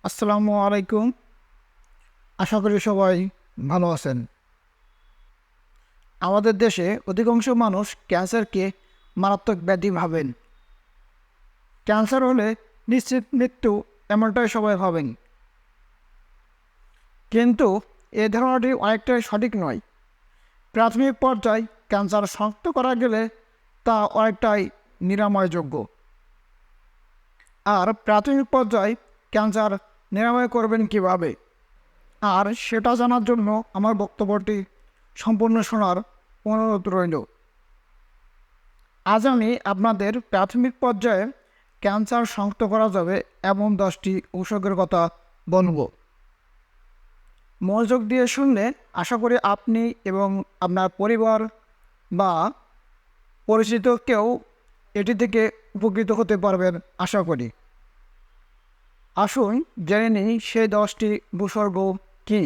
আসসালামু আলাইকুম। আশা করি সবাই ভালো আছেন। আমাদের দেশে অধিকাংশ মানুষ ক্যান্সারকে মারাত্মক ব্যাধি ভাবেন। ক্যান্সার হলে নিশ্চিত মৃত্যু, এমনটাই সবাই ভাবেন। কিন্তু এই ধারণাটি অনেকটাই সঠিক নয়। প্রাথমিক পর্যায়ে ক্যান্সার শনাক্ত করা গেলে তা অনেকটাই নিরাময়যোগ্য। আর প্রাথমিক পর্যায়ে ক্যান্সার নিরাময় করবেন কিভাবে, আর সেটা জানার জন্য আমার বক্তব্যটি সম্পূর্ণ শোনার অনুরোধ রইল। আজ আমি আপনাদের প্রাথমিক পর্যায়ে ক্যান্সার শনাক্ত করা যাবে এমন 10টি উপসর্গের কথা বলব। মনোযোগ দিয়ে শুনলে আশা করি আপনি এবং আপনার পরিবার বা পরিচিত কেউ এটি থেকে উপকৃত হতে পারবেন আশা করি। আসুন জেনে নিই সেই 10টি উপসর্গ কী।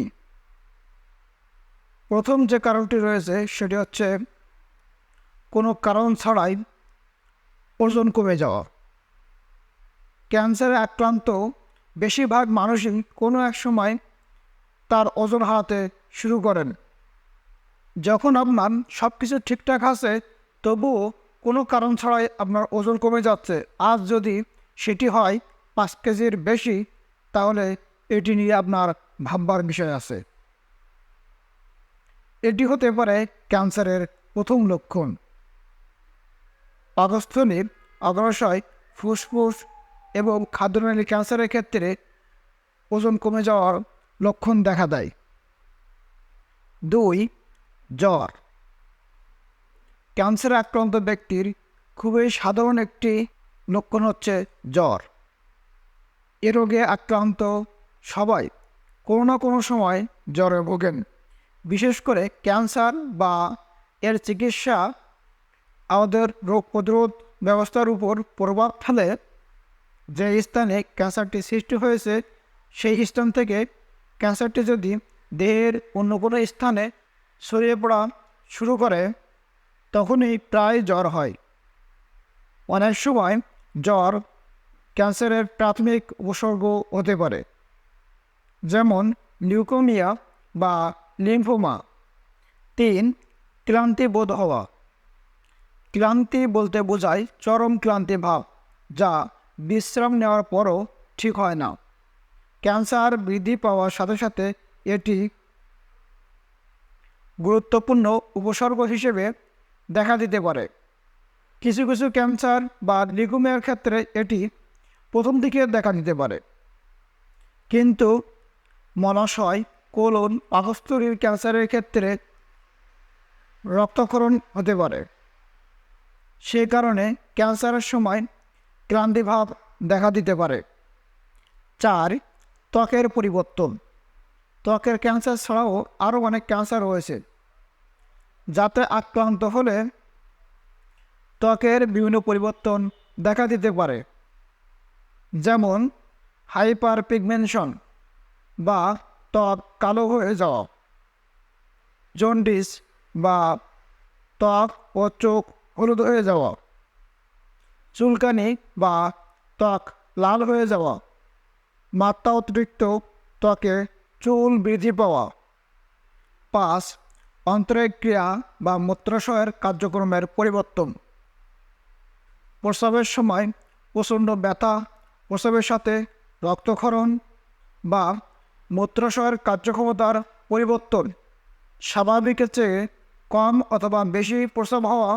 প্রথম যে কারণটি রয়েছে সেটি হচ্ছে কোনো কারণ ছাড়াই ওজন কমে যাওয়া। ক্যান্সারে আক্রান্ত বেশিরভাগ মানুষই কোনো এক সময় তার ওজন হারাতে শুরু করেন। যখন আপনার সব কিছু ঠিকঠাক আছে, তবুও কোনো কারণ ছাড়াই আপনার ওজন কমে যাচ্ছে, আজ যদি সেটি হয় 5 কেজির বেশি, তাহলে এটি নিয়ে আপনার ভাববার বিষয় আছে। এটি হতে পারে ক্যান্সারের প্রথম লক্ষণ। পাকস্থলীর অগ্রাশয়, ফুসফুস এবং খাদ্যনালী ক্যান্সারের ক্ষেত্রে ওজন কমে যাওয়ার লক্ষণ দেখা দেয়। 2. জ্বর। ক্যান্সারে আক্রান্ত ব্যক্তির খুবই সাধারণ একটি লক্ষণ হচ্ছে জ্বর। এ রোগে আক্রান্ত সবাই কোনো না কোনো সময় জ্বরে ভোগেন। বিশেষ করে ক্যান্সার বা এর চিকিৎসা আমাদের রোগ প্রতিরোধ ব্যবস্থার উপর প্রভাব ফেলে। যে স্থানে ক্যান্সারটি সৃষ্টি হয়েছে সেই স্থান থেকে ক্যান্সারটি যদি দেহের অন্য কোনো স্থানে ছড়িয়ে পড়া শুরু করে, তখনই প্রায় জ্বর হয়। অনেক সময় জ্বর ক্যান্সারের প্রাথমিক উপসর্গ হতে পারে, যেমন লিউকোমিয়া বা লিম্ফোমা। 3. ক্লান্তি বোধ হওয়া। ক্লান্তি বলতে বোঝায় চরম ক্লান্তি ভাব, যা বিশ্রাম নেওয়ার পরও ঠিক হয় না। ক্যান্সার বৃদ্ধি পাওয়ার সাথে সাথে এটি গুরুত্বপূর্ণ উপসর্গ হিসেবে দেখা দিতে পারে। কিছু কিছু ক্যান্সার বা লিউকেমিয়ার ক্ষেত্রে এটি প্রথম দিকে দেখা দিতে পারে, কিন্তু মলাশয়, কোলন, পাকস্থলীর ক্যান্সারের ক্ষেত্রে রক্তক্ষরণ হতে পারে। সে কারণে ক্যান্সারের সময় ক্লান্তিভাব দেখা দিতে পারে। 4. ত্বকের পরিবর্তন। ত্বকের ক্যান্সার ছাড়াও আরও অনেক ক্যান্সার রয়েছে, যাতে আক্রান্ত হলে ত্বকের বিভিন্ন পরিবর্তন দেখা দিতে পারে, যেমন হাইপার পিগমেন্টেশন বা ত্বক কালো হয়ে যাওয়া, জন্ডিস বা ত্বক ও চোখ হলুদ হয়ে যাওয়া, চুলকানি বা ত্বক লাল হয়ে যাওয়া, মাত্রা অতিরিক্ত ত্বকে চুল বৃদ্ধি পাওয়া। 5. অন্ত্রেক্রিয়া বা মূত্রাশয়ের কার্যক্রমের পরিবর্তন। প্রস্রাবের সময় প্রচণ্ড ব্যথা, প্রস্রাবের সাথে রক্তক্ষরণ বা মূত্রাশয়ের কার্যক্ষমতার পরিবর্তন, স্বাভাবিকের চেয়ে কম অথবা বেশি প্রস্রাব হওয়া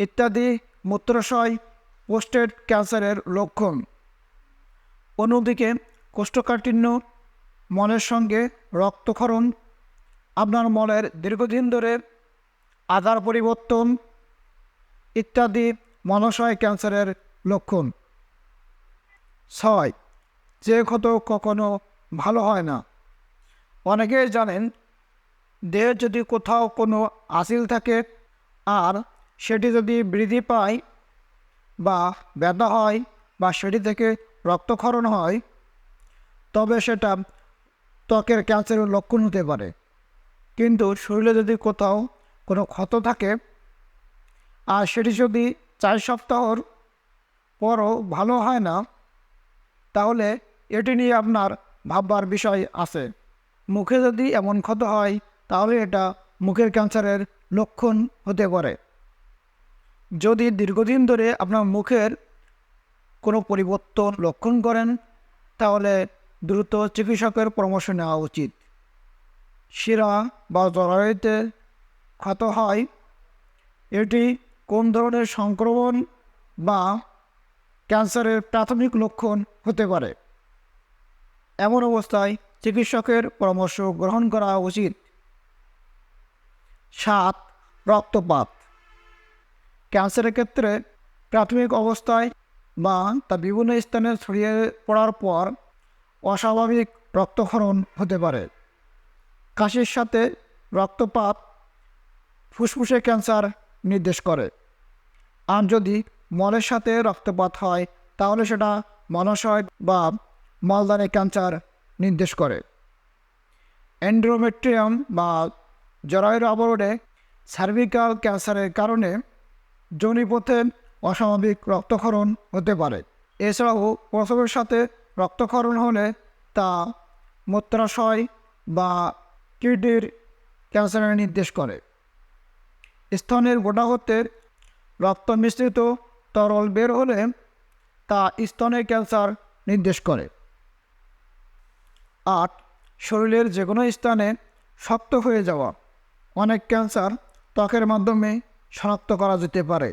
ইত্যাদি মূত্রাশয় প্রোস্টেট ক্যান্সারের লক্ষণ। অন্যদিকে কোষ্ঠকাঠিন্য, মলের সঙ্গে রক্তক্ষরণ, আপনার মলের দীর্ঘদিন ধরে আকার পরিবর্তন ইত্যাদি মলাশয় ক্যান্সারের লক্ষণ। 6. যে ক্ষত কখনো ভালো হয় না। অনেকেই জানেন, দেহে যদি কোথাও কোনো আসিল থাকে আর সেটি যদি বৃদ্ধি পায় বা ব্যথা হয় বা সেটি থেকে রক্তক্ষরণ হয়, তবে সেটা ত্বকের ক্যান্সারের লক্ষণ হতে পারে। কিন্তু শরীরে যদি কোথাও কোনো ক্ষত থাকে আর সেটি যদি 4 সপ্তাহর পরও ভালো হয় না, তাহলে এটি নিয়ে আপনার ভাববার বিষয় আছে। মুখে যদি এমন ক্ষত হয় তাহলে এটা মুখের ক্যান্সারের লক্ষণ হতে পারে। যদি দীর্ঘদিন ধরে আপনার মুখের কোনো পরিবর্তন লক্ষণ করেন তাহলে দ্রুত চিকিৎসকের পরামর্শ নেওয়া উচিত। শিরা বা জরায়ুতে ক্ষত হয়, এটি কোন ধরনের সংক্রমণ বা ক্যান্সারের প্রাথমিক লক্ষণ হতে পারে। এমন অবস্থায় চিকিৎসকের পরামর্শ গ্রহণ করা উচিত। 7. রক্তপাত। ক্যান্সারের ক্ষেত্রে প্রাথমিক অবস্থায় বা তা বিভিন্ন স্থানে ছড়িয়ে পড়ার পর অস্বাভাবিক রক্তক্ষরণ হতে পারে। কাশির সাথে রক্তপাত ফুসফুসে ক্যান্সার নির্দেশ করে। আর যদি মলের সাথে রক্তপাত হয় তাহলে সেটা মলাশয় বা মলদ্বারে ক্যান্সার নির্দেশ করে। এন্ডোমেট্রিয়াম বা জরায়ুর আবরণে সার্ভিক্যাল ক্যান্সারের কারণে যোনিপথে অস্বাভাবিক রক্তক্ষরণ হতে পারে। এছাড়াও প্রসবের সাথে রক্তক্ষরণ হলে তা মূত্রাশয় বা কিডনির ক্যান্সারের নির্দেশ করে। স্তনের গোটা হতে রক্ত মিশ্রিত তরল বের হলে তা স্তনের ক্যান্সার নির্দেশ করে। 8. শরীরের যে কোনো স্থানে শক্ত হয়ে যাওয়া। অনেক ক্যান্সার ত্বকের মাধ্যমে শনাক্ত করা যেতে পারে।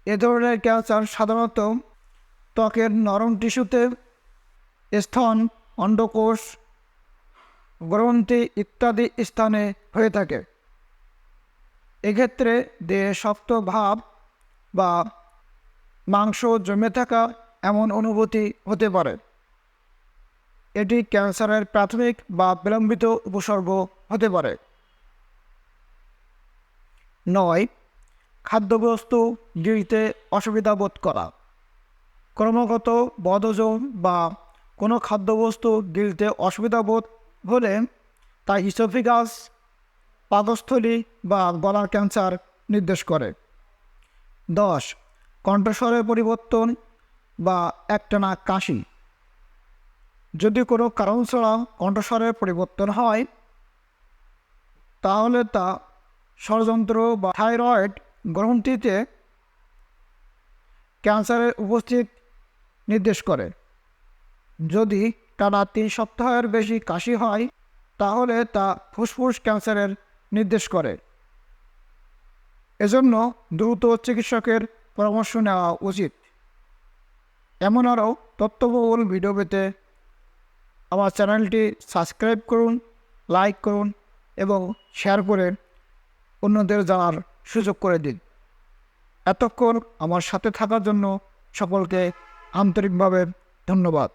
এ ধরনের ক্যান্সার সাধারণত ত্বকের নরম টিস্যুতে, স্তন, অন্ডকোষ, গ্রন্থি ইত্যাদি স্থানে হয়ে থাকে। এক্ষেত্রে দেহে শক্ত ভাব বা মাংস জমে থাকা এমন অনুভূতি হতে পারে। এটি ক্যান্সারের প্রাথমিক বা বিলম্বিত উপসর্গ হতে পারে। 9. খাদ্যবস্তু গিলতে অসুবিধা বোধ করা। ক্রমাগত বদহজম বা কোনো খাদ্যবস্তু গিলতে অসুবিধা বোধ হলে তা ইসোফেগাস, পাকস্থলী বা গলার ক্যান্সার নির্দেশ করে। 10. কণ্ঠস্বরের পরিবর্তন বা একটানা কাশি। যদি কোনো কারণ ছাড়া কণ্ঠস্বরের পরিবর্তন হয় তাহলে তা ষড়যন্ত্র বা থাইরয়েড গ্রন্থিতে ক্যান্সারের উপস্থিত নির্দেশ করে। যদি টানা 3 সপ্তাহের বেশি কাশি হয় তাহলে তা ফুসফুস ক্যান্সারের নির্দেশ করে। এজন্য দ্রুত চিকিৎসকের পরামর্শ নেওয়া উচিত। এমন আরও তথ্যবহুল ভিডিও পেতে আমার চ্যানেলটি সাবস্ক্রাইব করুন, লাইক করুন এবং শেয়ার করে অন্যদের জানার সুযোগ করে দিন। এতক্ষণ আমার সাথে থাকার জন্য সকলকে আন্তরিকভাবে ধন্যবাদ।